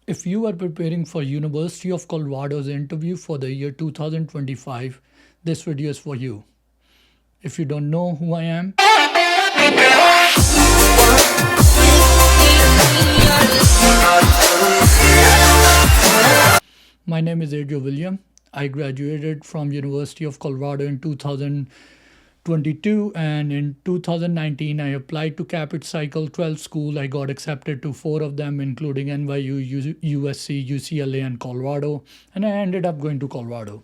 If you are preparing for University of Colorado's interview for the year 2025, this video is for you. If you don't know who I am, my name is Adriel William. I graduated from University of Colorado in 2022, and in 2019 I applied to CAAPID Cycle 12 school. I got accepted to 4 of them, including NYU, USC, UCLA, and Colorado, and I ended up going to Colorado.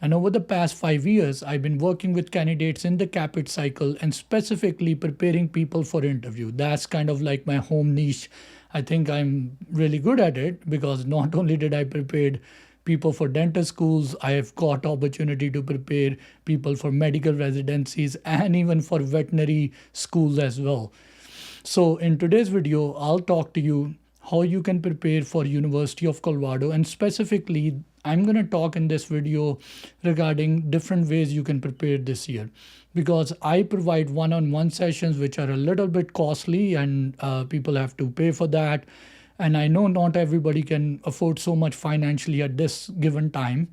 And over the past 5 years, I've been working with candidates in the CAAPID cycle and specifically preparing people for interview. That's kind of like my home niche. I think I'm really good at it because not only did I prepare people for dental schools, I have got opportunity to prepare people for medical residencies and even for veterinary schools as well. So in today's video, I'll talk to you how you can prepare for University of Colorado, and specifically I'm going to talk in this video regarding different ways you can prepare this year, because I provide one-on-one sessions which are a little bit costly, and people have to pay for that. And I know not everybody can afford so much financially at this given time.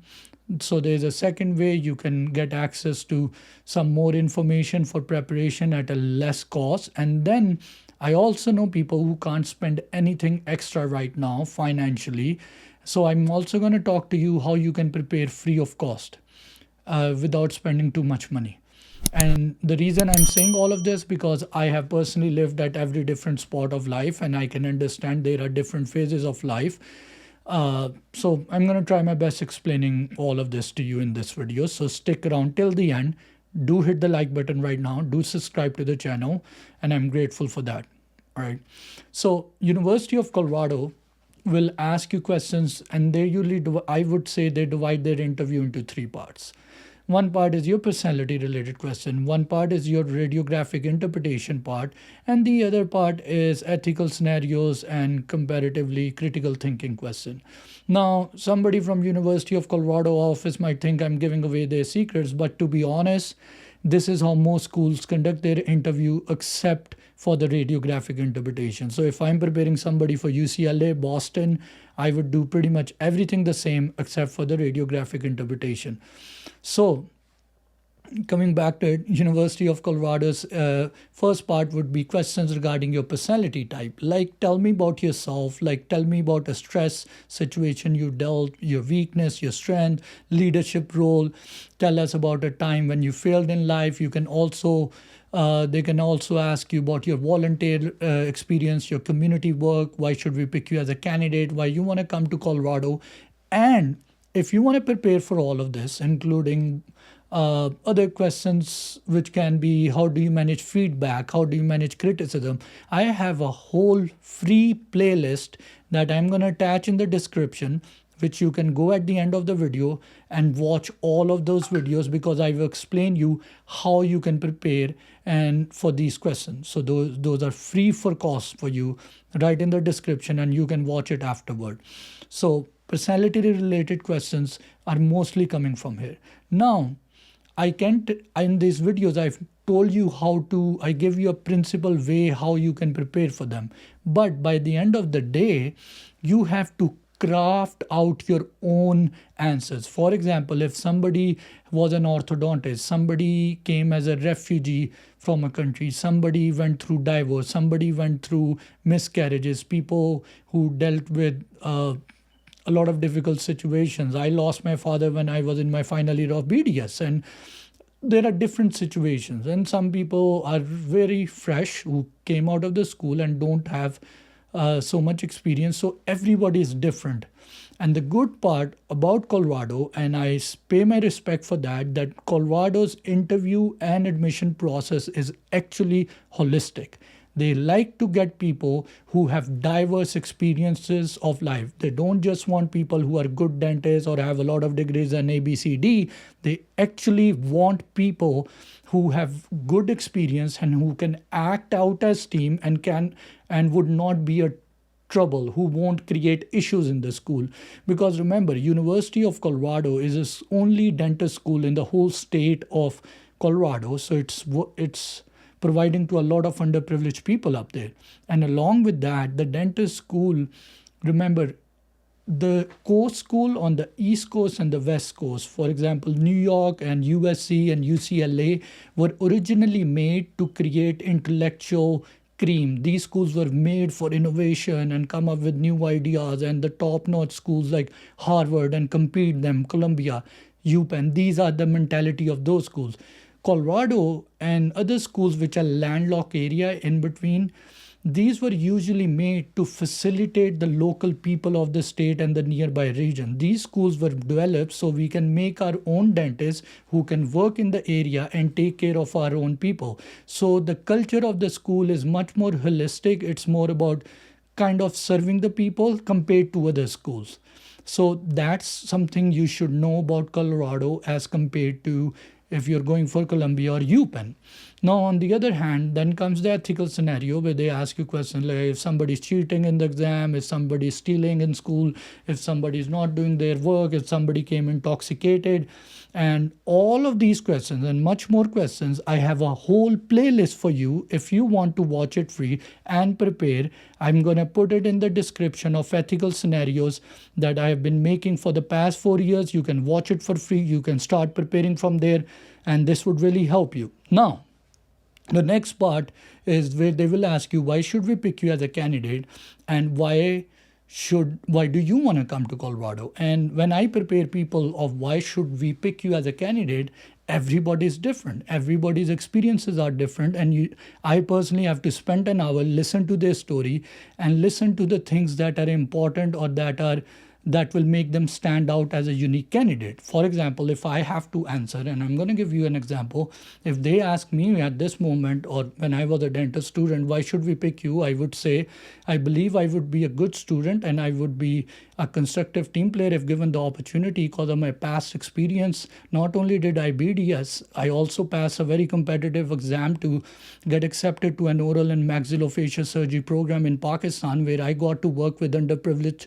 So there's a second way you can get access to some more information for preparation at a less cost. And then I also know people who can't spend anything extra right now financially. So I'm also going to talk to you how you can prepare free of cost without spending too much money. And the reason I'm saying all of this because I have personally lived at every different spot of life, and I can understand there are different phases of life. So I'm going to try my best explaining all of this to you in this video. So stick around till the end. Do hit the like button right now. Do subscribe to the channel, and I'm grateful for that. All right. So University of Colorado will ask you questions, and they usually do, I would say they divide their interview into 3 parts. One part is your personality related question, one part is your radiographic interpretation part, and the other part is ethical scenarios and comparatively critical thinking question. Now, somebody from University of Colorado office might think I'm giving away their secrets, but to be honest, this is how most schools conduct their interview except for the radiographic interpretation. So if I'm preparing somebody for UCLA, Boston, I would do pretty much everything the same except for the radiographic interpretation. So coming back to it, University of Colorado's first part would be questions regarding your personality type. Like, tell me about yourself. Like, tell me about a stress situation you dealt, your weakness, your strength, leadership role. Tell us about a time when you failed in life. You can also they can also ask you about your volunteer experience, your community work. Why should we pick you as a candidate? Why you want to come to Colorado? And if you want to prepare for all of this, including other questions, which can be how do you manage feedback, how do you manage criticism, I have a whole free playlist that I'm going to attach in the description, which you can go at the end of the video and watch all of those videos, because I will explain you how you can prepare and for these questions. So those are free for cost for you, right in the description, and you can watch it afterward. So personality related questions are mostly coming from here. Now, I can't, in these videos, I've told you how to, I give you a principal way how you can prepare for them. But by the end of the day, you have to craft out your own answers. For example, if somebody was an orthodontist, somebody came as a refugee from a country, somebody went through divorce, somebody went through miscarriages, people who dealt with a lot of difficult situations. I lost my father when I was in my final year of BDS, and there are different situations. And some people are very fresh who came out of the school and don't have so much experience. So everybody is different. And the good part about Colorado, and I pay my respect for that, that Colorado's interview and admission process is actually holistic. They like to get people who have diverse experiences of life. They don't just want people who are good dentists or have a lot of degrees in ABCD. They actually want people who have good experience and who can act out as team and can and would not be a trouble, who won't create issues in the school. Because remember, University of Colorado is the only dental school in the whole state of Colorado. So it's providing to a lot of underprivileged people up there. And along with that, the dental school, remember, the core school on the East Coast and the West Coast, for example, New York and USC and UCLA, were originally made to create intellectual cream. These schools were made for innovation and come up with new ideas, and the top-notch schools like Harvard and compete them, Columbia, UPenn. These are the mentality of those schools. Colorado and other schools which are landlocked area in between, these were usually made to facilitate the local people of the state and the nearby region. These schools were developed so we can make our own dentists who can work in the area and take care of our own people. So the culture of the school is much more holistic. It's more about kind of serving the people compared to other schools. So that's something you should know about Colorado as compared to if you're going for Columbia or UPenn. Now, on the other hand, then comes the ethical scenario where they ask you questions like if somebody's cheating in the exam, if somebody's stealing in school, if somebody's not doing their work, if somebody came intoxicated. And all of these questions and much more questions, I have a whole playlist for you if you want to watch it free and prepare. I'm going to put it in the description of ethical scenarios that I have been making for the past 4 years. You can watch it for free. You can start preparing from there, and this would really help you. Now, the next part is where they will ask you, why should we pick you as a candidate, and why do you want to come to Colorado? And when I prepare people of why should we pick you as a candidate, everybody's different. Everybody's experiences are different. And I personally have to spend an hour, listen to their story and listen to the things that are important or that will make them stand out as a unique candidate. For example, if I have to answer, and I'm going to give you an example, if they ask me at this moment or when I was a dentist student, why should we pick you? I would say, I believe I would be a good student and I would be a constructive team player if given the opportunity because of my past experience. Not only did I BDS, I also passed a very competitive exam to get accepted to an oral and maxillofacial surgery program in Pakistan where I got to work with underprivileged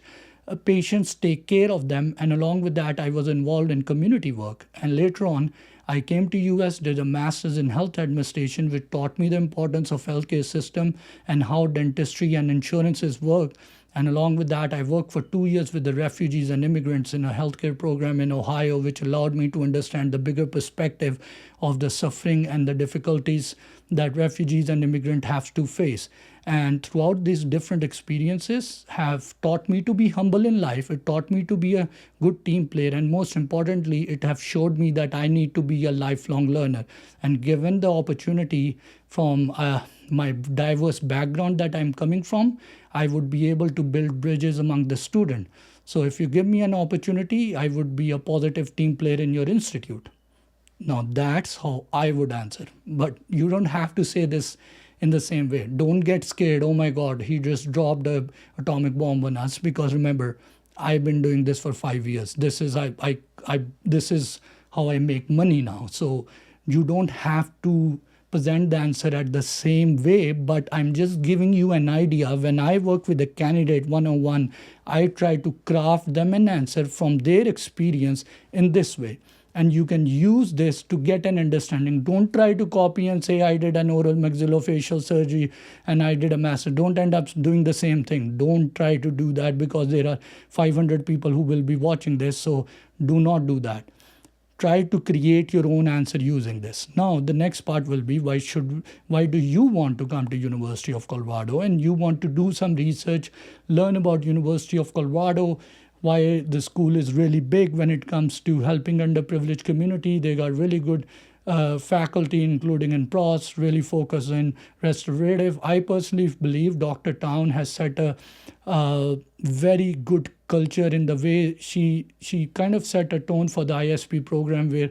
patients, take care of them, and along with that I was involved in community work. And later on I came to US, did a master's in health administration, which taught me the importance of healthcare system and how dentistry and insurances work. And along with that, I worked for 2 years with the refugees and immigrants in a healthcare program in Ohio, which allowed me to understand the bigger perspective of the suffering and the difficulties that refugees and immigrants have to face. And throughout these different experiences have taught me to be humble in life. It taught me to be a good team player. And most importantly, it have showed me that I need to be a lifelong learner. And given the opportunity from my diverse background that I'm coming from, I would be able to build bridges among the student. So if you give me an opportunity, I would be a positive team player in your institute. Now that's how I would answer. But you don't have to say this in the same way. Don't get scared. Oh my God, he just dropped an atomic bomb on us. Because remember, I've been doing this for 5 years. This is this is how I make money now. So you don't have to present the answer at the same way, but I'm just giving you an idea. When I work with a candidate one-on-one, I try to craft them an answer from their experience in this way. And you can use this to get an understanding. Don't try to copy and say, I did an oral maxillofacial surgery and I did a master. Don't end up doing the same thing. Don't try to do that because there are 500 people who will be watching this. So do not do that. Try to create your own answer using this. Now, the next part will be why do you want to come to University of Colorado? And you want to do some research, learn about University of Colorado, why the school is really big when it comes to helping underprivileged community. They got really good faculty, including in pros, really focus in restorative. I personally believe Dr. Town has set a very good culture in the way she kind of set a tone for the ISP program where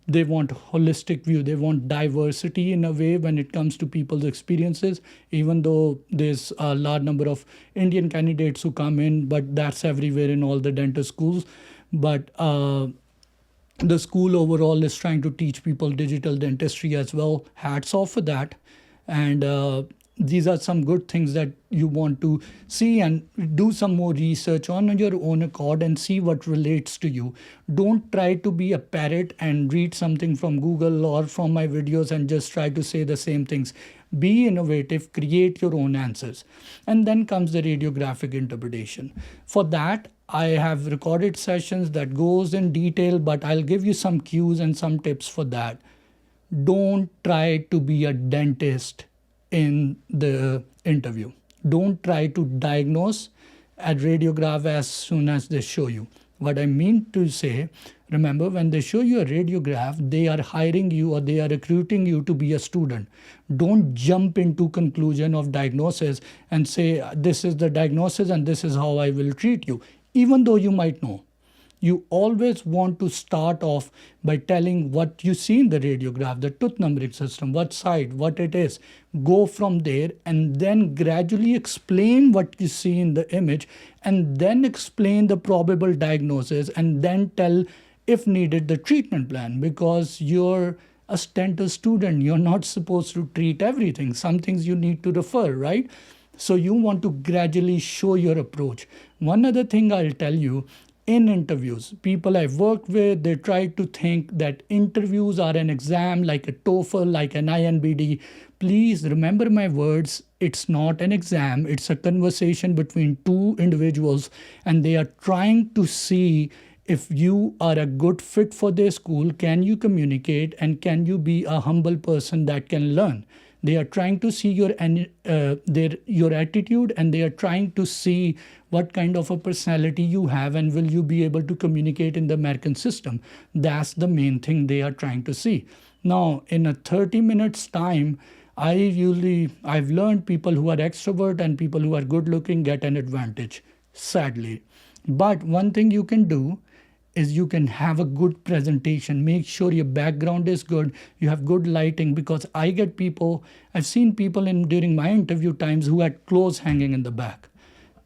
they want holistic view. They want diversity in a way when it comes to people's experiences, even though there's a large number of Indian candidates who come in, but that's everywhere in all the dental schools. But the school overall is trying to teach people digital dentistry as well. Hats off for that. And these are some good things that you want to see and do some more research on your own accord and see what relates to you. Don't try to be a parrot and read something from Google or from my videos and just try to say the same things. Be innovative, create your own answers. And then comes the radiographic interpretation. For that, I have recorded sessions that goes in detail, but I'll give you some cues and some tips for that. Don't try to be a dentist in the interview. Don't try to diagnose a radiograph as soon as they show you. What I mean to say, remember, when they show you a radiograph, they are hiring you or they are recruiting you to be a student. Don't jump into conclusion of diagnosis and say, this is the diagnosis and this is how I will treat you, even though you might know. You always want to start off by telling what you see in the radiograph, the tooth numbering system, what side, what it is. Go from there and then gradually explain what you see in the image and then explain the probable diagnosis and then tell, if needed, the treatment plan, because you're a dental student. You're not supposed to treat everything. Some things you need to refer, right? So you want to gradually show your approach. One other thing I'll tell you, in interviews, people I've worked with, they try to think that interviews are an exam like a TOEFL, like an INBD. Please remember my words. It's not an exam. It's a conversation between two individuals, and they are trying to see if you are a good fit for their school. Can you communicate, and can you be a humble person that can learn? They are trying to see your attitude, and they are trying to see what kind of a personality you have, and will you be able to communicate in the American system. That's the main thing they are trying to see. Now, in a 30 minutes time, I've learned people who are extrovert and people who are good looking get an advantage, sadly. But one thing you can do is you can have a good presentation. Make sure your background is good, you have good lighting, because I've seen people during my interview times who had clothes hanging in the back.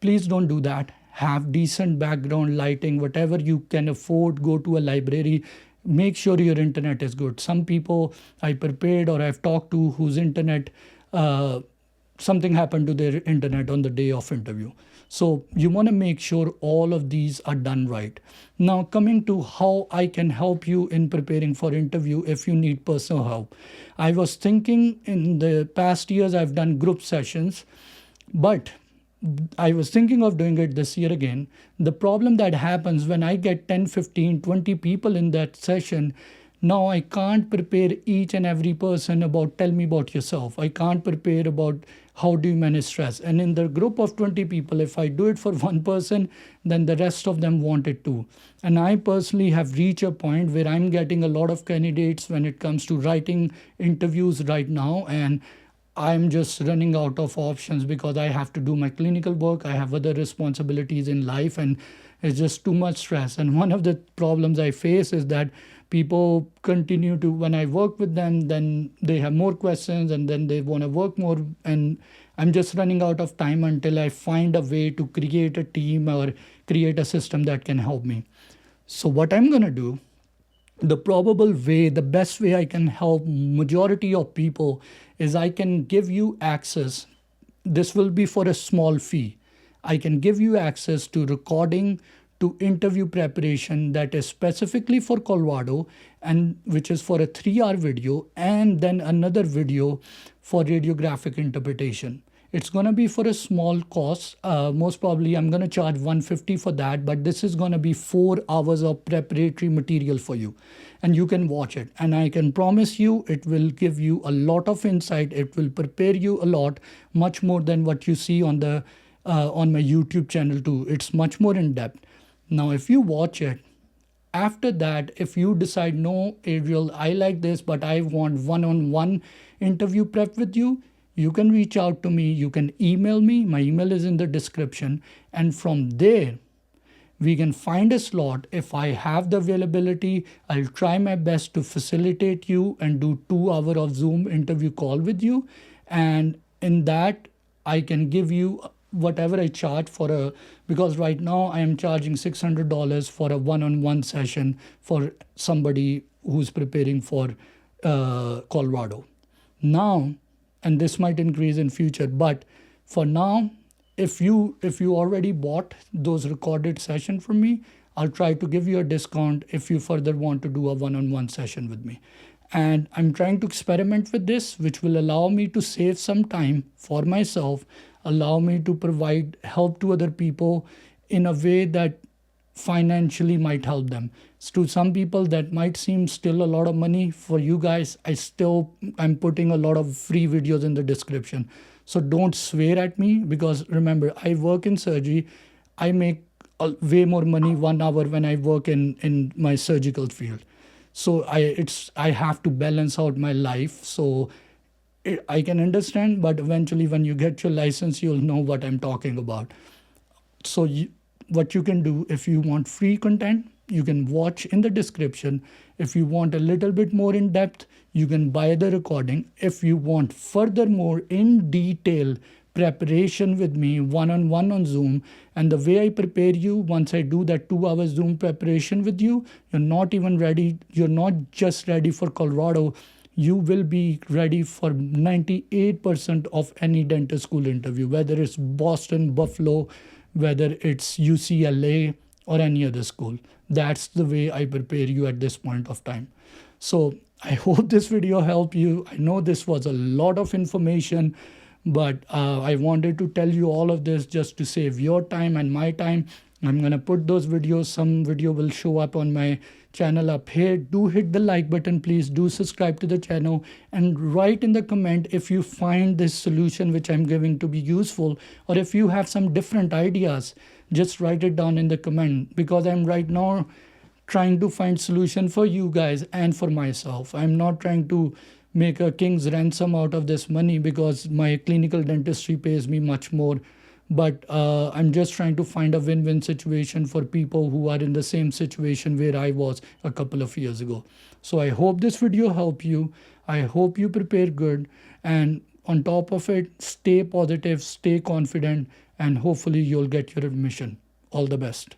Please don't do that. Have decent background lighting, whatever you can afford. Go to a library. Make sure your internet is good. Some people I prepared or I've talked to whose internet, something happened to their internet on the day of interview. So you want to make sure all of these are done right. Now, coming to how I can help you in preparing for interview if you need personal help. I was thinking in the past years I've done group sessions, but I was thinking of doing it this year again. The problem that happens when I get 10, 15, 20 people in that session, now I can't prepare each and every person about tell me about yourself. I can't prepare about how do you manage stress. And in the group of 20 people, if I do it for one person, then the rest of them want it too. And I personally have reached a point where I'm getting a lot of candidates when it comes to writing interviews right now. And I'm just running out of options because I have to do my clinical work. I have other responsibilities in life, and it's just too much stress. And one of the problems I face is that people continue to, when I work with them, then they have more questions and then they want to work more. And I'm just running out of time until I find a way to create a team or create a system that can help me. So what I'm going to do, the probable way, the best way I can help majority of people is I can give you access. This will be for a small fee. I can give you access to recording, to interview preparation that is specifically for Colorado, and which is for a 3-hour video, and then another video for radiographic interpretation. It's going to be for a small cost. Most probably I'm going to charge $150 for that, but this is going to be 4 hours of preparatory material for you, and you can watch it. And I can promise you it will give you a lot of insight. It will prepare you a lot, much more than what you see on my YouTube channel too. It's much more in depth. Now, if you watch it, after that, if you decide, no, Adriel, I like this, but I want one-on-one interview prep with you, you can reach out to me. You can email me. My email is in the description. And from there, we can find a slot. If I have the availability, I'll try my best to facilitate you and do 2 hours of Zoom interview call with you. And in that, I can give you whatever I charge because right now I am charging $600 for a one-on-one session for somebody who's preparing for Colorado. Now, and this might increase in future, but for now, if you already bought those recorded session from me, I'll try to give you a discount if you further want to do a one-on-one session with me. And I'm trying to experiment with this, which will allow me to save some time for myself, allow me to provide help to other people in a way that financially might help them. To some people that might seem still a lot of money. For you guys, I'm putting a lot of free videos in the description. So don't swear at me, because remember, I work in surgery. I make way more money 1 hour when I work in my surgical field. So I have to balance out my life. So I can understand, but eventually when you get your license, you'll know what I'm talking about. So what you can do, if you want free content, you can watch in the description. If you want a little bit more in depth, you can buy the recording. If you want furthermore in detail preparation with me one-on-one on Zoom, and the way I prepare you, once I do that 2 hours Zoom preparation with you, you're not even ready. You're not just ready for Colorado, you will be ready for 98% of any dental school interview, whether it's Boston, Buffalo, whether it's UCLA or any other school. That's the way I prepare you at this point of time. So I hope this video helped you. I know this was a lot of information, but I wanted to tell you all of this just to save your time and my time. I'm going to put those videos. Some video will show up on my channel up here. Do hit the like button, please. Do subscribe to the channel and write in the comment if you find this solution which I'm giving to be useful, or if you have some different ideas, just write it down in the comment, because I'm right now trying to find solution for you guys and for myself. I'm not trying to make a king's ransom out of this money, because my clinical dentistry pays me much more. But I'm just trying to find a win-win situation for people who are in the same situation where I was a couple of years ago. So I hope this video helped you. I hope you prepare good. And on top of it, stay positive, stay confident, and hopefully you'll get your admission. All the best.